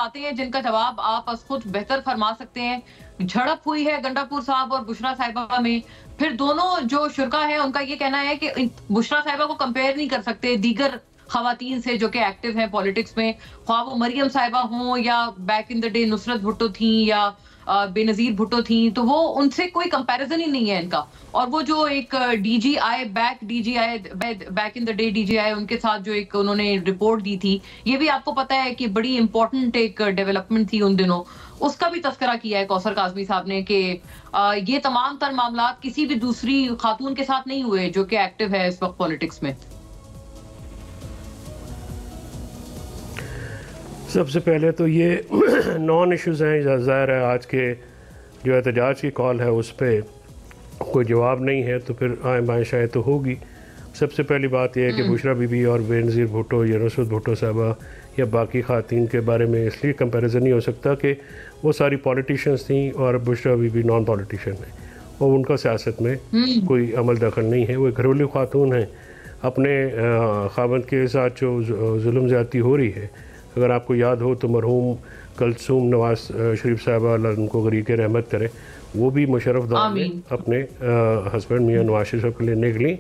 आते हैं जिनका जवाब आप खुद बेहतर फरमा सकते हैं। झड़प हुई है गंडापुर साहब और बुशरा साहिबा में। फिर दोनों जो शुरा है उनका ये कहना है कि बुशरा साहिबा को कंपेयर नहीं कर सकते दीगर खवातीन से जो कि एक्टिव हैं पॉलिटिक्स में, ख्वाह वो मरियम साहिबा हों या back in the day Nusrat Bhutto थी या बेनजीर भुट्टो थी, तो वो उनसे कोई कंपैरिजन ही नहीं है इनका। और वो जो एक DJI back in the day DJI उनके साथ जो एक उन्होंने रिपोर्ट दी थी, ये भी आपको पता है कि बड़ी इंपॉर्टेंट एक डेवलपमेंट थी उन दिनों। उसका भी तस्करा किया है कौसर काज़मी साहब ने कि ये तमाम तर मामला किसी भी दूसरी खातून के साथ नहीं हुए जो कि एक्टिव है इस वक्त पॉलिटिक्स में। सबसे पहले तो ये नॉन इश्यूज़ हैं, ज़ाहिर है आज के जो एहतजाज की कॉल है उस पर कोई जवाब नहीं है, तो फिर आए बाएँ शायद तो होगी। सबसे पहली बात यह है कि बुशरा बीबी और बेनज़ीर भुट्टो या नुसरत भुट्टो साहबा या बाकी ख़ातीन के बारे में इसलिए कंपैरिजन नहीं हो सकता कि वो सारी पॉलिटिशियंस थी और बुशरा बीबी नॉन पॉलिटिशियन है और उनका सियासत में कोई अमल दखल नहीं है। वो घरेलू खातून हैं, अपने ख़ावंद के साथ जो जुल्म ज़्यादती हो रही है, अगर आपको याद हो तो मरहूम कलसूम नवाज शरीफ साहबा अल्लाह उनको गरीक रहमत करे, वो भी मुशर्रफ दौर में अपने हस्बैंड मियाँ नवाज शरीफ को लेने निकली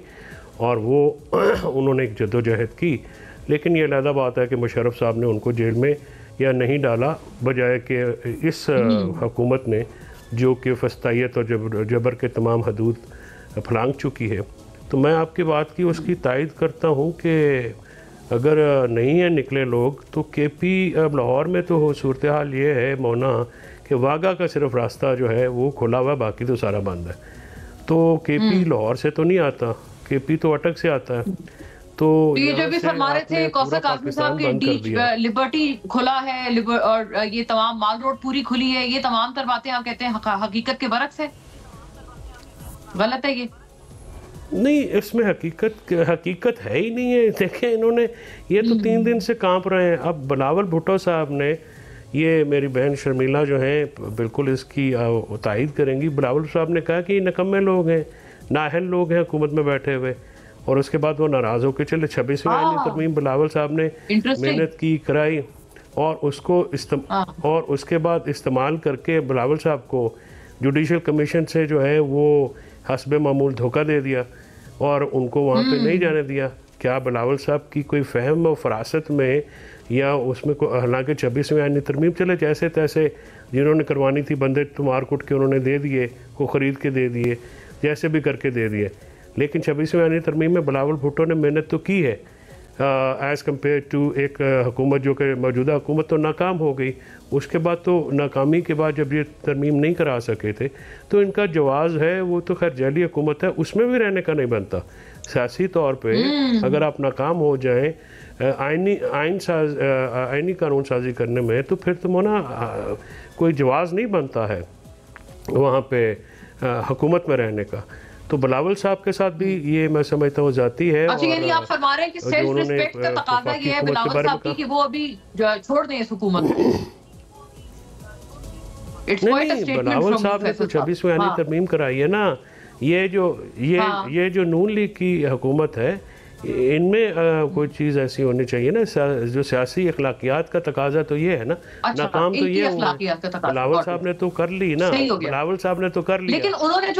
और वो उन्होंने एक जद्दोजहद की। लेकिन ये अलहदा बात है कि मुशर्रफ साहब ने उनको जेल में या नहीं डाला, बजाय कि इस हुकूमत ने जो कि फस्तायत और जबर के तमाम हदूद फलांग चुकी है। तो मैं आपकी बात की उसकी तायद करता हूँ कि अगर नहीं है निकले लोग तो केपी अब लाहौर में तो सूरत हाल ये है मोना कि वाघा का सिर्फ रास्ता जो है वो खुला हुआ, बाकी तो सारा बंद है। तो केपी लाहौर से तो नहीं आता, केपी तो अटक से आता है। तो ये जो भी फरमा रहे थे कौसर काज़मी साहब के लिबर्टी खुला है और ये तमाम माल रोड पूरी खुली है, ये तमाम तर बातें आप कहते हैं हकीकत के बरक्स है, गलत है ये? नहीं, इसमें हकीकत है ही नहीं है। देखें इन्होंने ये तो 3 दिन से कांप रहे हैं। अब बिलावल भुट्टो साहब ने, ये मेरी बहन शर्मिला जो है बिल्कुल इसकी तायद करेंगी, बिलावल साहब ने कहा कि ये निकम्मे लोग हैं, नाअहल लोग हैं हुकूमत में बैठे हुए। और उसके बाद वो नाराज़ होकर चले। 26वीं आईनी तरमीम बिलावल साहब ने मेहनत की, कराई और उसको और उसके बाद इस्तेमाल करके बिलावल साहब को जुडिशल कमीशन से जो है वो हस्बे मामूल धोखा दे दिया और उनको वहाँ पे नहीं जाने दिया। क्या बिलावल साहब की कोई फहम और फरासत में या उसमें हालांकि 26वीं आईनी तरमीम चले जैसे तैसे जिन्होंने करवानी थी बंदे तो मार कुट के उन्होंने दे दिए, को ख़रीद के दे दिए, जैसे भी करके दे दिए। लेकिन 26वीं आईनी तरमीम में बिलावल भुट्टो ने मेहनत तो की है एज़ कम्पेयर टू एक हुकूमत जो कि मौजूदा हुकूमत तो नाकाम हो गई। उसके बाद तो नाकामी के बाद जब ये तरमीम नहीं करा सके थे तो इनका जवाज़ है वो तो खैर जैली हुकूमत है, उसमें भी रहने का नहीं बनता। सियासी तौर पे अगर आप नाकाम हो जाएं आइनी कानून साजी करने में तो फिर तो मोना कोई जवाज़ नहीं बनता है वहाँ पे हुकूमत में रहने का। तो बिलावल साहब के साथ भी ये मैं समझता हूँ जाती है। अच्छा, यानी आप फरमा रहे हैं कि सेल्फ रिस्पेक्ट का तकाज़ा ये है बिलावल साहब की कि वो अभी छोड़ दें इस हुकूमत को। नहीं, बिलावल साहब ने तो 26वीं आईनी तरमीम कराई है ना। ये जो नून लीग की हुकूमत है इनमें कोई चीज़ ऐसी होनी चाहिए ना, जो सियासी अखलाकियात का तकाजा तो ये है ना। नाकाम तो ये बिलावल साहब ने तो कर ली ना, बिलावल साहब ने तो कर लिया। लेकिन उन्होंने